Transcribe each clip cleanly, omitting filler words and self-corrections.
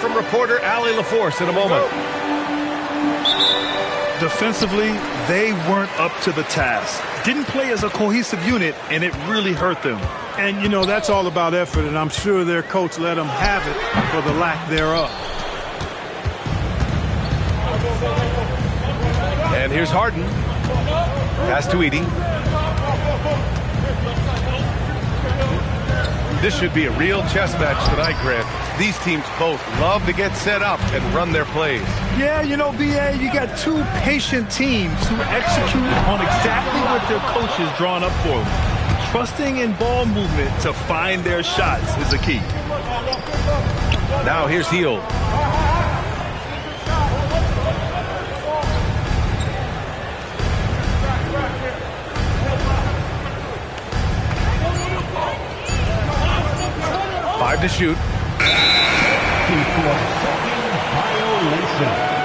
from reporter Allie LaForce in a moment. Defensively, they weren't up to the task. Didn't play as a cohesive unit, and it really hurt them. And, you know, that's all about effort, and I'm sure their coach let them have it for the lack thereof. And here's Harden. Pass to Edey. This should be a real chess match tonight, Grant. These teams both love to get set up and run their plays. Yeah, you know, B.A., you got two patient teams who execute on exactly what their coach has drawn up for them. Trusting in ball movement to find their shots is the key. Now here's Hield. Five to shoot. Violation.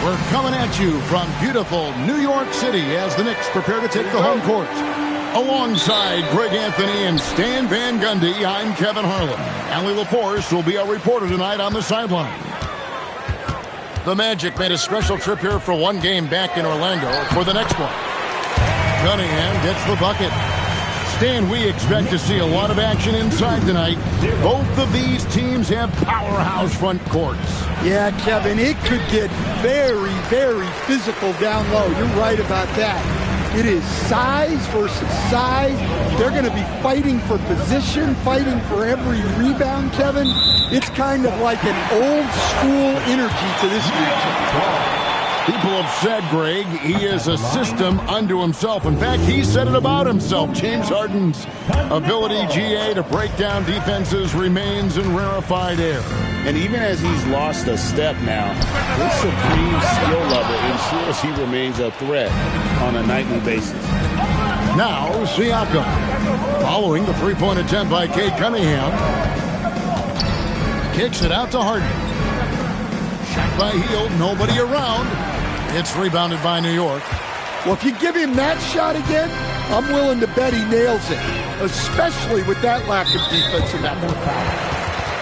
We're coming at you from beautiful New York City as the Knicks prepare to take the home court. Alongside Greg Anthony and Stan Van Gundy, I'm Kevin Harlan. Allie LaForce will be our reporter tonight on the sideline. The Magic made a special trip here for one game back in Orlando for the next one. Cunningham gets the bucket. Stan, we expect to see a lot of action inside tonight. Both of these teams have powerhouse front courts. Yeah, Kevin, it could get very, very physical down low. You're right about that. It is size versus size. They're going to be fighting for position, fighting for every rebound, Kevin. It's kind of like an old school energy to this matchup. People have said, Greg, he is a system unto himself. In fact, he said it about himself. James Harden's ability, GA, to break down defenses remains in rarefied air. And even as he's lost a step now, his supreme skill level ensures he remains a threat on a nightly basis. Now, Siakam. Following the three-point attempt by Cade Cunningham. Kicks it out to Harden. Shot by Hield, nobody around. It's rebounded by New York. Well, if you give him that shot again, I'm willing to bet he nails it, especially with that lack of defensive effort.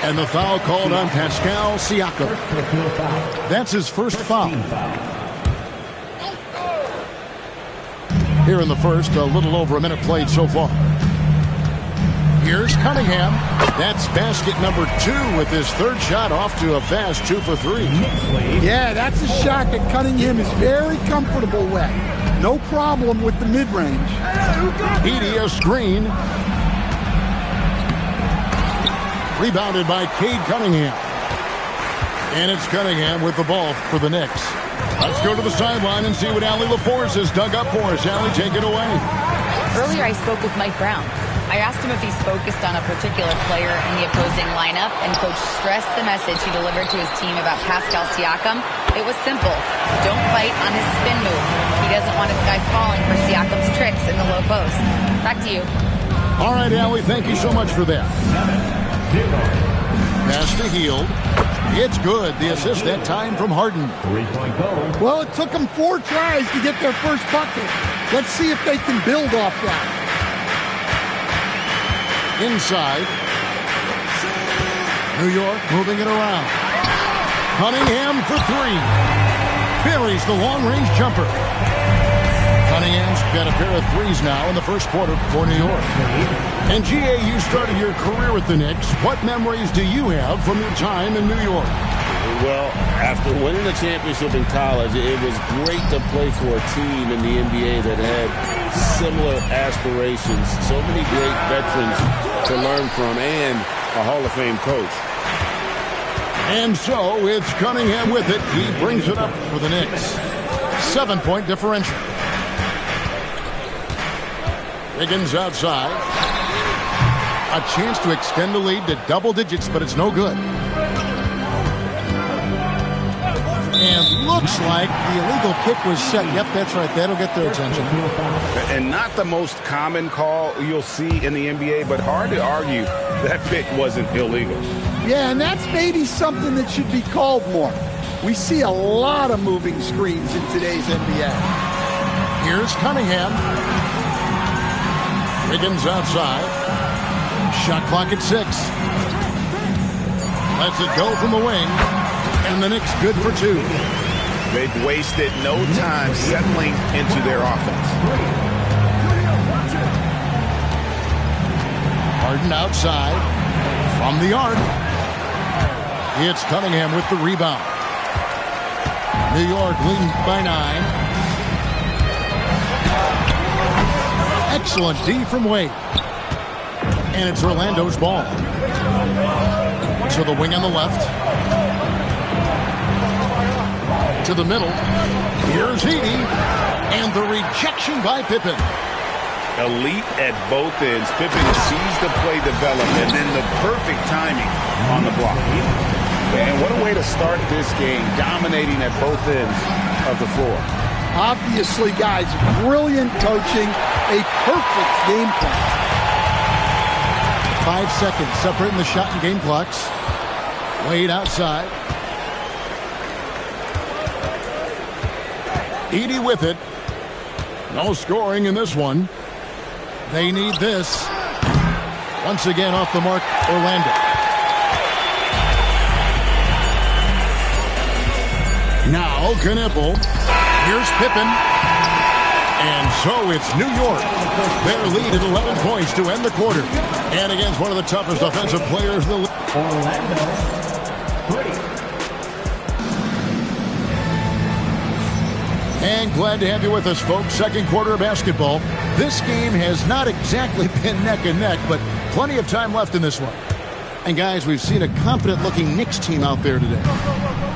And the foul called on Pascal Siakam. That's his first foul. Here in the first, a little over a minute played so far. Here's Cunningham. That's basket number 2 with his third shot off to a fast 2 for 3. Yeah, that's a shot that Cunningham is very comfortable with. No problem with the mid-range. Edey, a screen. Rebounded by Cade Cunningham. And it's Cunningham with the ball for the Knicks. Let's go to the sideline and see what Allie LaForce has dug up for us. Allie, take it away. Earlier I spoke with Mike Brown. I asked him if he's focused on a particular player in the opposing lineup, and Coach stressed the message he delivered to his team about Pascal Siakam. It was simple. Don't fight on his spin move. He doesn't want his guys falling for Siakam's tricks in the low post. Back to you. All right, Allie, thank you so much for that. Pass to Hield. It's good. The assist that time from Harden. Well, it took them 4 tries to get their first bucket. Let's see if they can build off that. Inside. New York moving it around. Cunningham for 3. Buries the long-range jumper. Cunningham's got a pair of threes now in the first quarter for New York. And GA, you started your career with the Knicks. What memories do you have from your time in New York? Well, after winning the championship in college, it was great to play for a team in the NBA that had similar aspirations. So many great veterans to learn from, and a Hall of Fame coach. And so it's Cunningham with it. He brings it up for the Knicks. 7-point differential. Wiggins outside. A chance to extend the lead to double digits, but it's no good. And looks like the illegal kick was set. Yep, that's right. That'll get their attention. And not the most common call you'll see in the NBA, but hard to argue that pick wasn't illegal. Yeah, and that's maybe something that should be called more. We see a lot of moving screens in today's NBA. Here's Cunningham. Wiggins outside. Shot clock at 6. Lets it go from the wing. And the Knicks good for 2. They've wasted no time settling into their offense. Harden outside. From the arc. It's Cunningham with the rebound. New York leading by 9. Excellent D from Wade. And it's Orlando's ball. To the wing on the left. To the middle. Here's Edey. And the rejection by Pippen. Elite at both ends. Pippen sees the play develop, and then the perfect timing on the block. And what a way to start this game, dominating at both ends of the floor. Obviously, guys, brilliant coaching, a perfect game plan. 5 seconds separating the shot and game clocks. Wade outside. Edey with it. No scoring in this one. They need this. Once again off the mark, Orlando. Now Knipple. Here's Pippen. And so it's New York. Their lead at 11 points to end the quarter. And against one of the toughest offensive players in the league. And glad to have you with us, folks. Second quarter of basketball. This game has not exactly been neck and neck, but plenty of time left in this one. And guys, we've seen a confident-looking Knicks team out there today.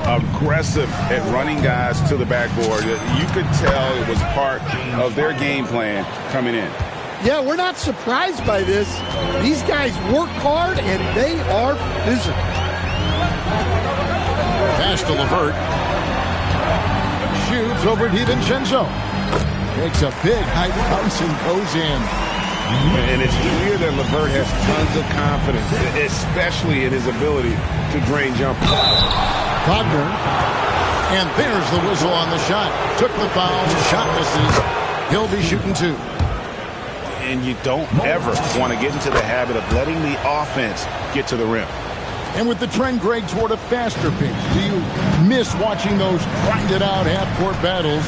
Aggressive at running guys to the backboard. You could tell it was part of their game plan coming in. Yeah, we're not surprised by this. These guys work hard, and they are physical. Pass to LeVert. Shoots over DiVincenzo. Takes a big high bounce and goes in. And it's clear that LeVert has tons of confidence, especially in his ability to drain jumpers. Wagner. And there's the whistle on the shot. Took the foul. Shot misses. He'll be shooting 2. And you don't ever want to get into the habit of letting the offense get to the rim. And with the trend, Greg, toward a faster pace, do you miss watching those grinded-out half-court battles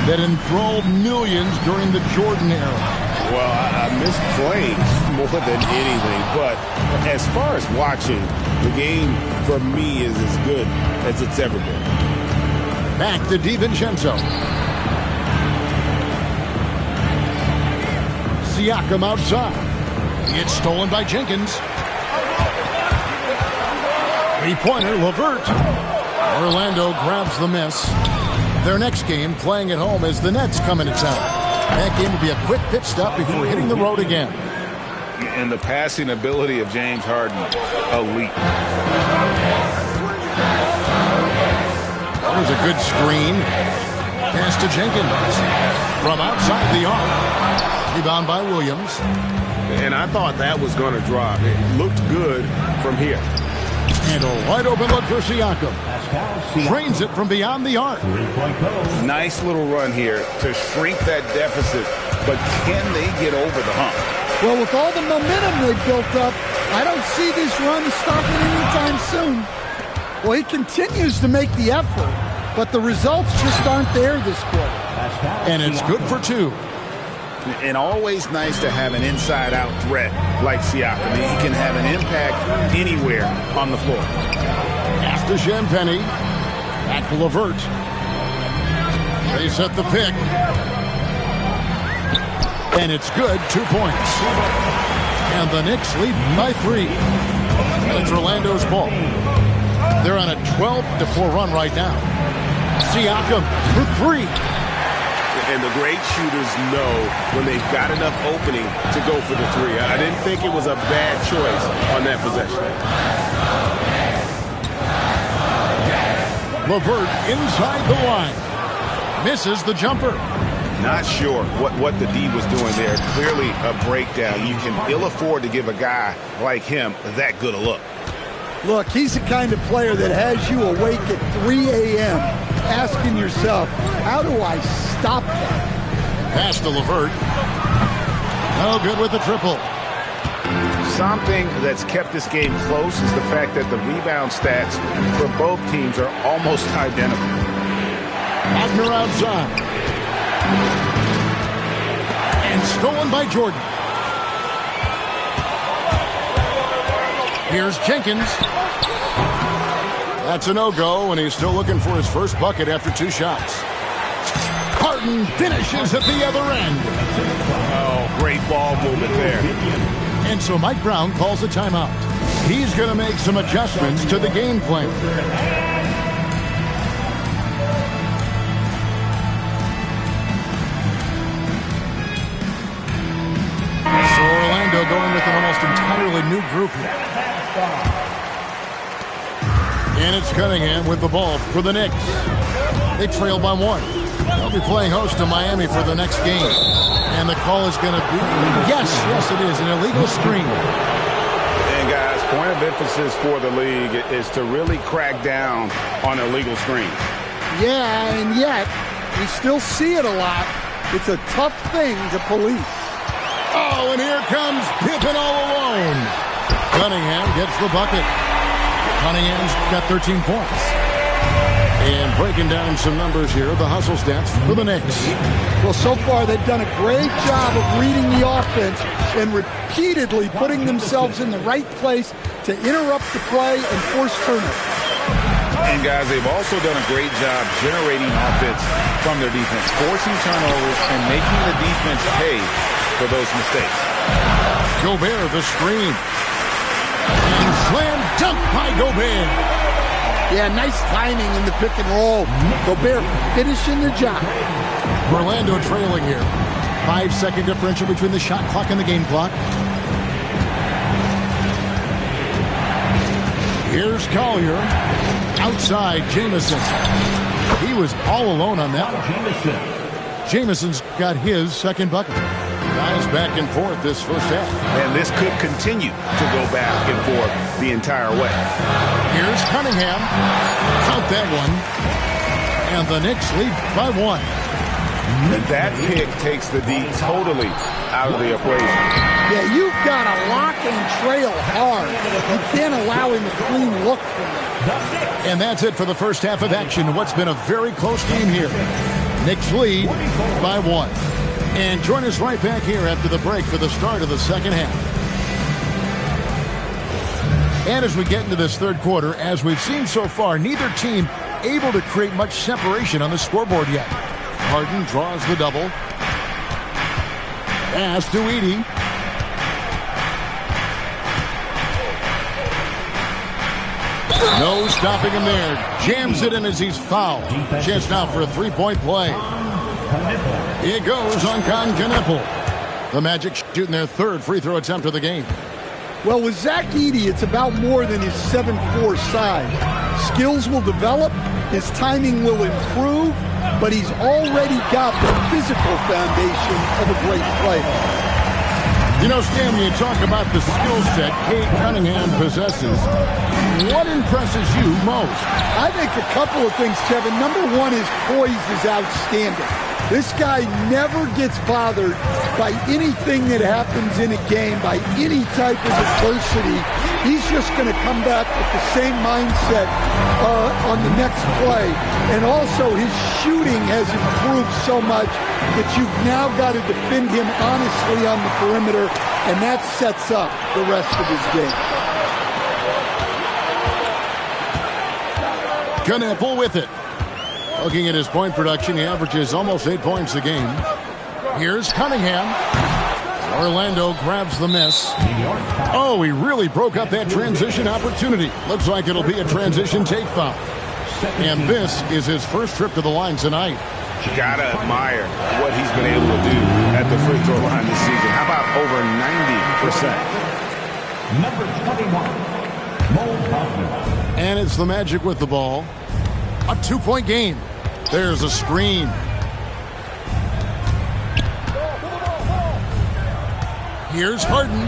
that enthralled millions during the Jordan era? Well, I miss playing more than anything. But as far as watching, the game for me is as good as it's ever been. Back to DiVincenzo. Siakam outside. It's stolen by Jenkins. Three-pointer, LeVert. Orlando grabs the miss. Their next game, playing at home, as the Nets come into town. That game will be a quick pit stop before hitting the road again. And the passing ability of James Harden, elite. There's a good screen. Pass to Jenkins. From outside the arc. Rebound by Williams. And I thought that was going to drop. It looked good from here. And a wide open look for Siakam. Drains it from beyond the arc. Nice little run here to shrink that deficit. But can they get over the hump? Well, with all the momentum they've built up, I don't see this run stopping anytime soon. Well, he continues to make the effort, but the results just aren't there this quarter. And it's good for 2. And always nice to have an inside-out threat like Siakam. He can have an impact anywhere on the floor. Pass to Champagny. Back to LeVert. They set the pick. And it's good. 2 points. And the Knicks lead by 3. It's Orlando's ball. They're on a 12-4 run right now. Siakam for 3. And the great shooters know when they've got enough opening to go for the 3. I didn't think it was a bad choice on that possession. LeVert inside the line. Misses the jumper. Not sure what the D was doing there. Clearly a breakdown. You can ill afford to give a guy like him that good a look. Look, he's the kind of player that has you awake at 3 a.m. asking yourself, how do I stop that? Pass to LeVert. No good with the triple. Something that's kept this game close is the fact that the rebound stats for both teams are almost identical. Wagner outside. And stolen by Jordan. Here's Jenkins. That's a no-go, and he's still looking for his first bucket after 2 shots. Harden finishes at the other end. Oh, great ball movement there. And so Mike Brown calls a timeout. He's going to make some adjustments to the game plan. So Orlando going with an almost entirely new group here. And it's Cunningham with the ball for the Knicks. They trail by 1. They'll be playing host to Miami for the next game. And the call is going to be, yes, it is, an illegal screen. And guys, point of emphasis for the league is to really crack down on illegal screens. Yeah, and yet, we still see it a lot. It's a tough thing to police. Oh, and here comes Pippen all alone. Cunningham gets the bucket. Cunningham's got 13 points. And breaking down some numbers here, the hustle stats for the Knicks. Well, so far they've done a great job of reading the offense and repeatedly putting themselves in the right place to interrupt the play and force turnovers. And guys, they've also done a great job generating offense from their defense, forcing turnovers and making the defense pay for those mistakes. Gobert, the screen. And Slam dunk by Gobert. Yeah, nice timing in the pick and roll. Gobert finishing the job. Orlando trailing here. 5-second differential between the shot clock and the game clock. Here's Collier. Outside, Jamison. He was all alone on that one. Jamison's got his second bucket. Guys back and forth this first half. And this could continue to go back and forth the entire way. Here's Cunningham. Count that one. And the Knicks lead by 1. That pick takes the D totally out of the equation. Yeah, you've got to lock and trail hard. You can't allow him a clean look from there. And that's it for the first half of action. What's been a very close game here. Knicks lead by 1. And join us right back here after the break for the start of the second half. And as we get into this third quarter, as we've seen so far, neither team able to create much separation on the scoreboard yet. Harden draws the double. Pass to Edey. No stopping him there. Jams it in as he's fouled. Chance now for a three-point play. It goes on Kneppel. The Magic shooting their third free throw attempt of the game. Well, with Zach Edey, it's about more than his 7'4" size. Skills will develop, his timing will improve, but he's already got the physical foundation of a great player. You know, Stan, when you talk about the skill set Cade Cunningham possesses, what impresses you most? I think a couple of things, Kevin. Number one, his poise is outstanding. This guy never gets bothered by anything that happens in a game, by any type of adversity. He's just going to come back with the same mindset on the next play. And also, his shooting has improved so much that you've now got to defend him honestly on the perimeter, and that sets up the rest of his game. Kneppel with it. Looking at his point production, he averages almost 8 points a game. Here's Cunningham. Orlando grabs the miss. Oh, he really broke up that transition opportunity. Looks like it'll be a transition take foul. And this is his first trip to the line tonight. You gotta admire what he's been able to do at the free throw line this season. How about over 90%? Number 21, Mo Wagner. And it's the Magic with the ball. A 2-point game. There's a screen. Here's Harden.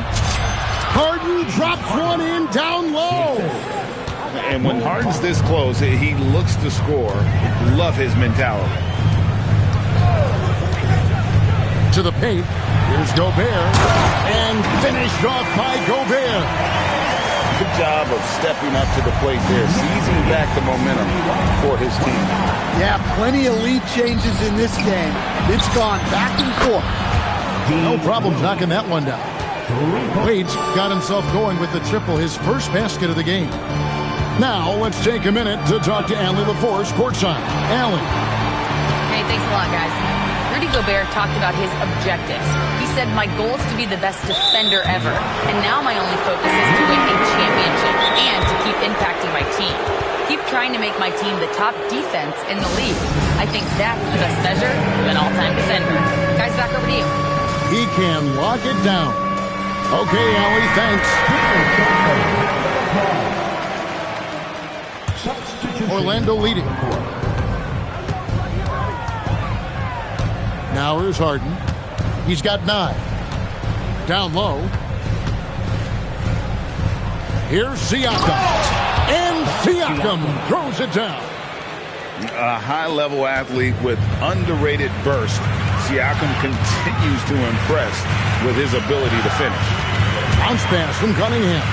Harden drops one in down low. And when Harden's this close, he looks to score. Love his mentality. To the paint. Here's Gobert. And finished off by Gobert. Good job of stepping up to the plate there, seizing back the momentum for his team. Yeah, plenty of lead changes in this game. It's gone back and forth. No problem knocking that one down. Wade's got himself going with the triple, his first basket of the game. Now, let's take a minute to talk to Allie LaForce courtside. Allie. Hey, thanks a lot, guys. Rudy Gobert talked about his objectives. He said, my goal is to be the best defender ever. And now my only focus is to win a championship and to keep impacting my team. Keep trying to make my team the top defense in the league. I think that's the best measure of an all-time defender. Guys, back over to you. He can lock it down. Okay, Allie, thanks. Orlando leading. Now here's Harden. He's got 9. Down low. Here's Siakam. And Siakam throws it down. A high-level athlete with underrated burst. Siakam continues to impress with his ability to finish. Bounce pass from Cunningham.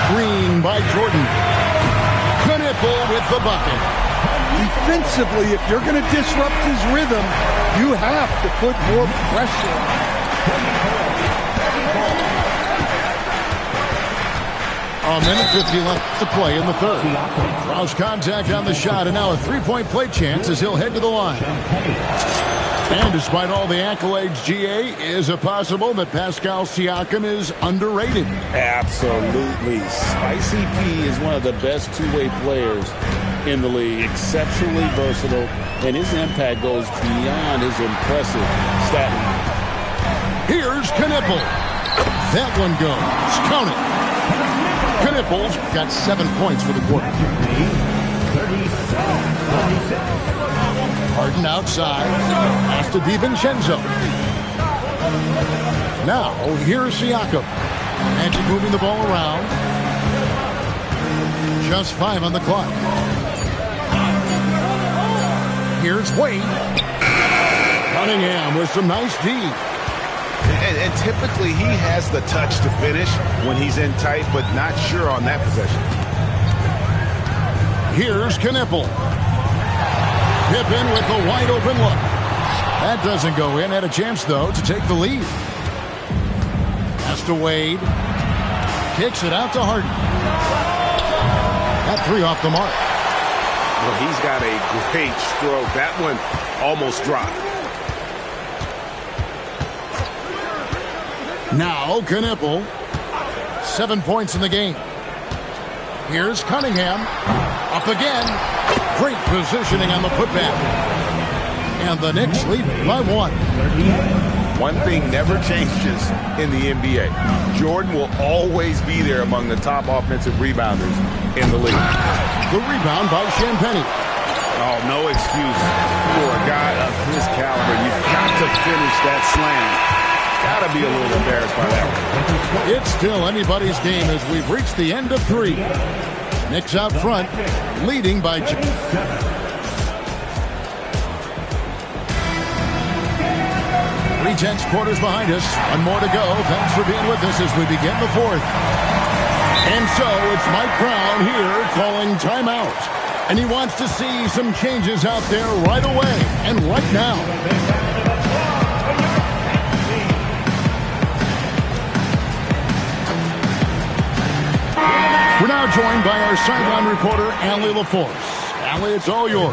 Screen by Jordan. Kneppel with the bucket. Defensively, if you're going to disrupt his rhythm, you have to put more pressure on him. A minute 50 left to play in the third. Draws contact on the shot, and now a three-point play chance as he'll head to the line. And despite all the accolades, GA, is it possible that Pascal Siakam is underrated? Absolutely. Spicy P is one of the best two-way players in the league. Exceptionally versatile, and his impact goes beyond his impressive stat line. Here's Knipple. That one goes. Count it. Knipple's got 7 points for the quarter. 37-36. Harden outside. Pass to DiVincenzo. Now, here's Siakam. Magic moving the ball around. Just 5 on the clock. Here's Wade. Cunningham with some nice D. And typically he has the touch to finish when he's in tight, but not sure on that possession. Here's Knipple. Pippen with a wide open look. That doesn't go in. Had a chance, though, to take the lead. Pass to Wade. Kicks it out to Harden. That 3 off the mark. Well, he's got a great stroke. That one almost dropped. Now Knipple. 7 points in the game. Here's Cunningham. Up again. Great positioning on the putback. And the Knicks lead by 1. One thing never changes in the NBA. Jordan will always be there among the top offensive rebounders in the league. The rebound by Champagnie. Oh, no excuse for a guy of his caliber. You've got to finish that slam. Got to be a little embarrassed by that one. It's still anybody's game as we've reached the end of 3. Knicks out front, leading by 2. Three-tenths quarters behind us. 1 more to go. Thanks for being with us as we begin the 4th. And so it's Mike Brown here calling timeout. And he wants to see some changes out there right away and right now. We're now joined by our sideline reporter, Allie LaForce. Allie, it's all yours.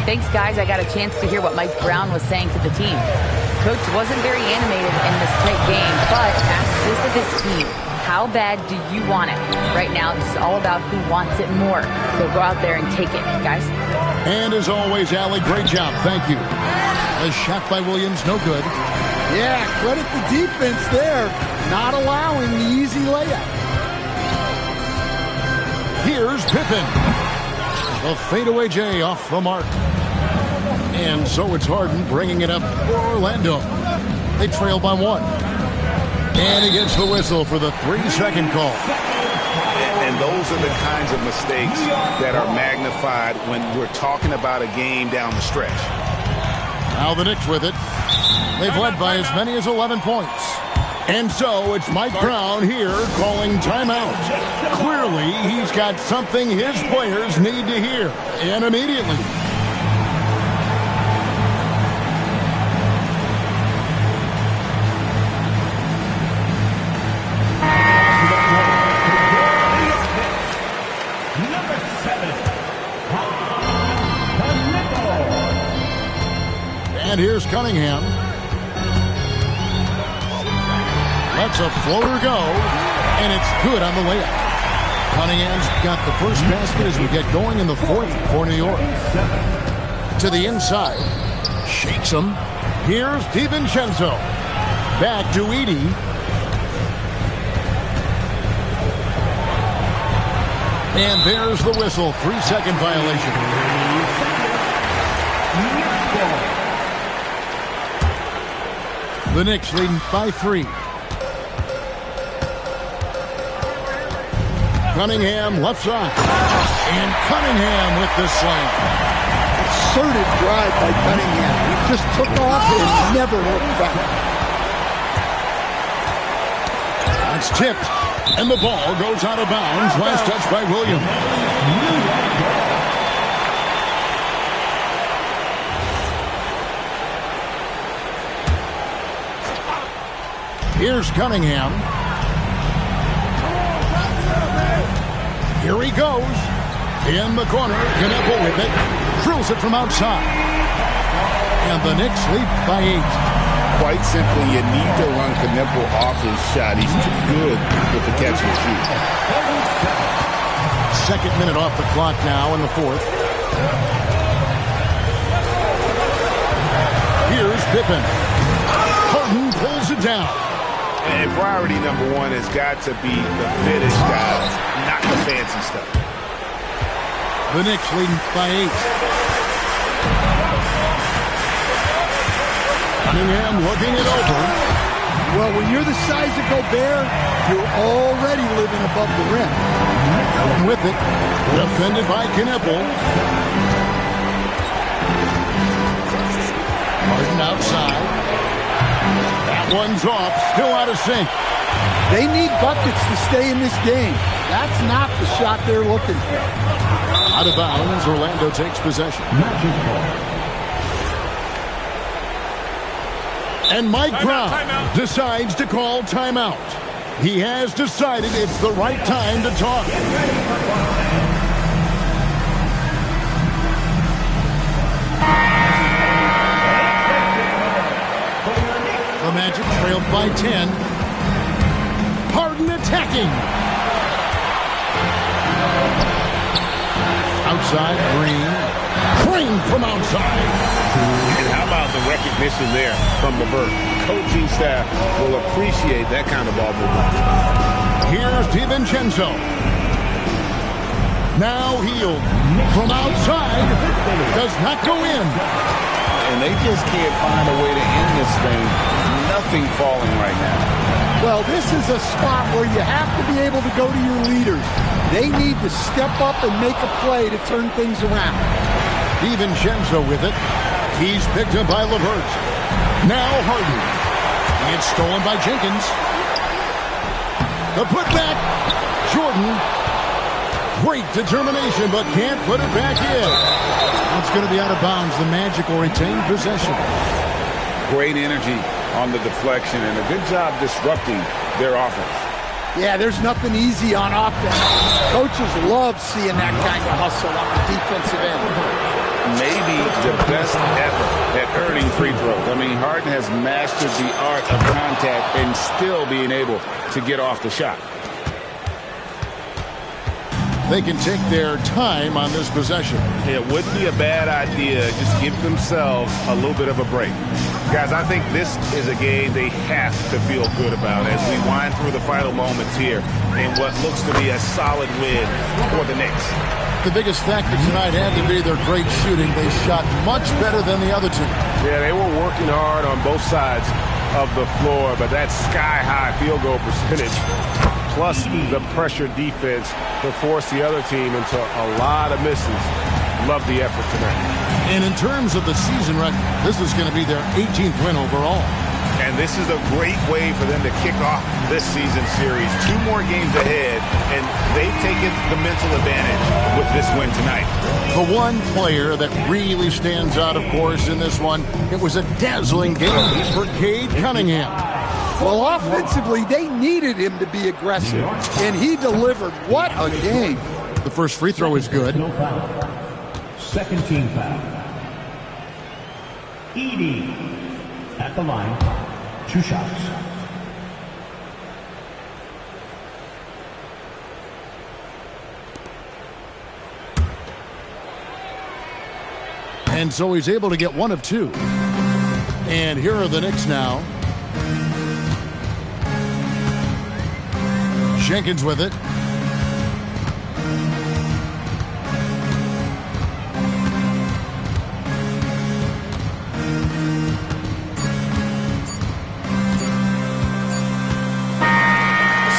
Thanks, guys. I got a chance to hear what Mike Brown was saying to the team. Coach wasn't very animated in this tight game, but asked this of his team. How bad do you want it? Right now, this is all about who wants it more. So go out there and take it, guys. And as always, Allie, great job. Thank you. A shot by Williams, no good. Yeah, credit the defense there. Not allowing the easy layup. Here's Pippen. The fadeaway J off the mark. And so it's Harden bringing it up for Orlando. They trail by 1. And he gets the whistle for the 3-second call. And those are the kinds of mistakes that are magnified when we're talking about a game down the stretch. Now the Knicks with it. They've led by as many as 11 points. And so it's Mike Brown here calling timeout. Clearly, he's got something his players need to hear. And immediately. And here's Cunningham. Lets a floater go, and it's good on the layup. Cunningham's got the first basket as we get going in the 4th for New York. To the inside. Shakes him. Here's DiVincenzo. Back to Edey. And there's the whistle. 3-second violation. The Knicks leading by 3. Cunningham left side. And Cunningham with the slam. Assertive drive by Cunningham. He just took off and never looked back. That's tipped. And the ball goes out of bounds. Last touch by Williams. Here's Cunningham. Here he goes. In the corner. Knipple with it. Drills it from outside. And the Knicks lead by 8. Quite simply, you need to run Knippel off his shot. He's too good with the catch and shoot. Second minute off the clock now in the fourth. Here's Pippen. Harden pulls it down. And priority number one has got to be the finish, guys, not the fancy stuff. The Knicks leading by 8. Cunningham looking it over. Well, when you're the size of Gobert, you're already living above the rim. With it, defended by Knippel. Harden outside. That one's off, still out of sync. They need buckets to stay in this game. That's not the shot they're looking for. Out of bounds, Orlando takes possession. And Mike Brown decides to call timeout. He has decided it's the right time to talk. The Magic trailed by 10. Harden attacking. Outside, Green from outside. And how about the recognition there from LeVert? Coaching staff will appreciate that kind of ball movement. Here's DiVincenzo. Now Hield from outside. Does not go in. And they just can't find a way to end this thing. Nothing falling right now. Well, this is a spot where you have to be able to go to your leaders. They need to step up and make a play to turn things around. DiVincenzo with it. He's picked up by LeVert. Now Harden. It's stolen by Jenkins. The putback. Jordan. Great determination, but can't put it back in. It's going to be out of bounds. The Magic will retain possession. Great energy on the deflection and a good job disrupting their offense. Yeah, there's nothing easy on offense. Coaches love seeing that kind of hustle on the defensive end. Maybe the best ever at earning free throws. I mean, Harden has mastered the art of contact and still being able to get off the shot. They can take their time on this possession. It wouldn't be a bad idea. Just give themselves a little bit of a break. Guys, I think this is a game they have to feel good about as we wind through the final moments here in what looks to be a solid win for the Knicks. The biggest factor tonight had to be their great shooting. They shot much better than the other team. Yeah, they were working hard on both sides of the floor, but that sky-high field goal percentage plus the pressure defense to force the other team into a lot of misses. Love the effort tonight. And in terms of the season record, this is going to be their 18th win overall. And this is a great way for them to kick off this season series. 2 more games ahead, and they've taken the mental advantage with this win tonight. The one player that really stands out, of course, in this one, it was a dazzling game for Cade Cunningham. Well, offensively, they needed him to be aggressive, and he delivered. What a game. The first free throw is good. No foul. Second team foul. Edey at the line. 2 shots. And so he's able to get 1 of 2. And here are the Knicks now. Jenkins with it.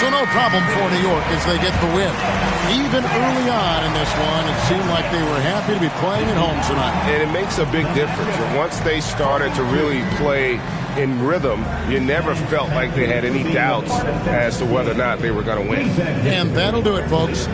So no problem for New York as they get the win. Even early on in this one, it seemed like they were happy to be playing at home tonight. And it makes a big difference. And once they started to really play in rhythm, you never felt like they had any doubts as to whether or not they were going to win. And that'll do it, folks.